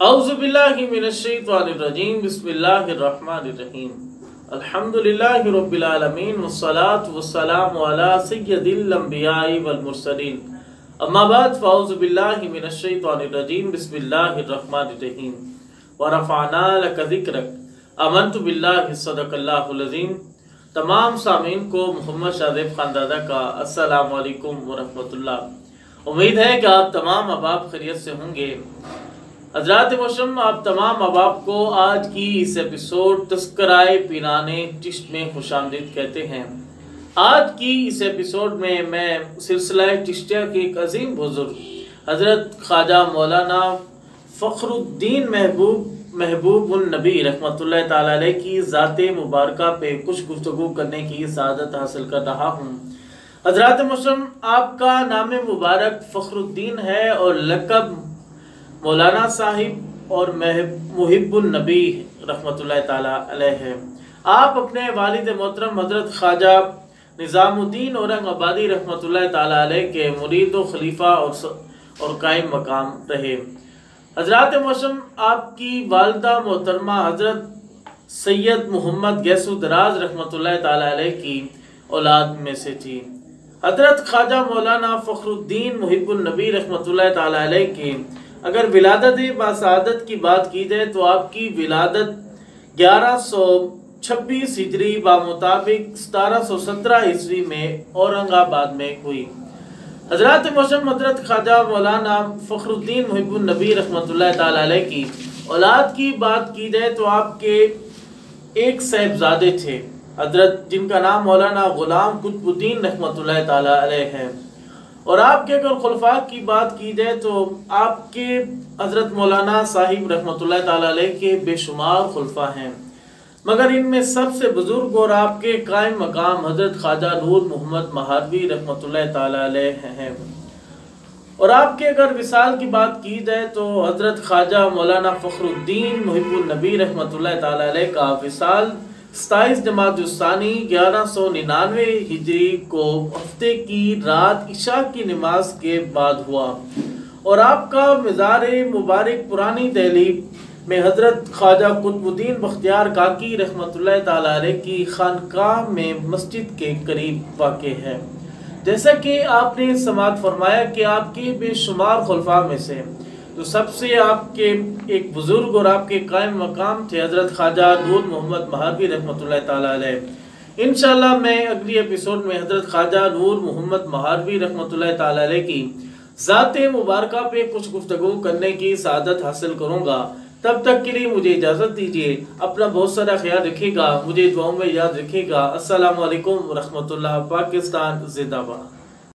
اعوذ باللہ من الشیطان الرجیم بسم اللہ الرحمن الرحیم الحمدللہ رب العالمین والصلاة والسلام علی سید الانبیاء والمرسلین اما بعد فاعوذ باللہ من الشیطان الرجیم بسم اللہ الرحمن الرحیم ورفعنا لک ذکرک آمنت باللہ صدق اللہ العظیم۔ تمام سامعین کو محمد شاذیب خاندادہ کا السلام علیکم ورحمۃ اللہ۔ امید ہے کہ آپ تمام احباب خیریت سے ہوں گے۔ حضرات محترم، آپ تمام احباب کو آج کی اس ایپیسوڈ تذکرۂ پیران چشت میں خوش آمدید کہتے ہیں۔ آج کی اس ایپیسوڈ میں سلسلہ چشتیہ کے ایک عظیم بزرگ حضرت خواجہ مولانا فخر الدین محبوب النبی رحمۃ اللہ تعالی علیہ کی ذات مبارکہ پہ کچھ گفتگو کرنے کی سعادت حاصل کر رہا ہوں۔ حضرات محترم، آپ کا نام مبارک فخر الدین ہے اور لقب مولانا صاحب اور محب النبی رحمۃ اللہ تعالی علیہ ہے۔ آپ اپنے والد محترم حضرت خواجہ نظام الدین اورنگ آبادی رحمۃ اللہ تعالی علیہ کے مرید و خلیفہ اور قائم مقام رہے۔ حضرات محترم، آپ کی والدہ محترمہ حضرت سید محمد گیسو دراز رحمۃ اللہ تعالی علیہ کی اولاد میں سے تھی۔ حضرت خواجہ مولانا فخر الدین محب النبی رحمۃ اللہ تعالی علیہ کی اگر ولادت باسعادت کی بات کی جائے تو آپ کی ولادت 1126 ہجری بمطابق 1717 عیسوی میں اورنگ آباد میں ہوئی۔ حضرات محترم، حضرت خواجہ مولانا فخر الدین محب النبی رحمۃ اللہ تعالی علیہ کی اولاد کی بات کی جائے تو آپ کے ایک صاحبزادے تھے حضرت، جن کا نام مولانا غلام قطب الدین رحمۃ اللہ تعالی علیہ ہے۔ اور آپ کے اگر خلفاء کی بات کی جائے تو آپ کے حضرت مولانا صاحب رحمۃ اللہ تعالی علیہ کے بے شمار خلفاء ہیں، مگر ان میں سب سے بزرگ اور آپ کے قائم مقام حضرت خواجہ نور محمد مہاروی رحمۃ اللہ تعالی علیہ ہیں۔ اور آپ کے اگر وصال کی بات کی جائے تو حضرت خواجہ مولانا فخر الدین محب النبی رحمۃ اللہ تعالی علیہ کا وصال 27 جمادی الثانی 1199 ہجری کو ہفتے کی رات عشاء کی نماز کے بعد ہوا، اور آپ کا مزار مبارک پرانی دہلی میں حضرت خواجہ قطب الدین بختیار کاکی رحمۃ اللہ تعالی علیہ کی خانقاہ میں مسجد کے قریب واقع ہے۔ جیسا کہ آپ نے سماعت فرمایا کہ آپ کے بے شمار خلفاء میں سے تو سب سے آپ کے ایک بزرگ اور آپ کے قائم مقام تھے حضرت خواجہ نور محمد مہاروی رحمۃ اللہ تعالی علیہ۔ انشاءاللہ میں اگلی ایپیسوڈ میں حضرت خواجہ نور محمد مہاروی رحمۃ اللہ تعالی علیہ کی ذات مبارکہ پہ کچھ گفتگو کرنے کی سعادت حاصل کروں گا۔ تب تک کے لیے مجھے اجازت دیجیے، اپنا بہت سارا خیال رکھیے گا، مجھے دعاؤں میں یاد رکھیے گا۔ السلام علیکم ورحمۃ اللہ۔ پاکستان زندہ باد۔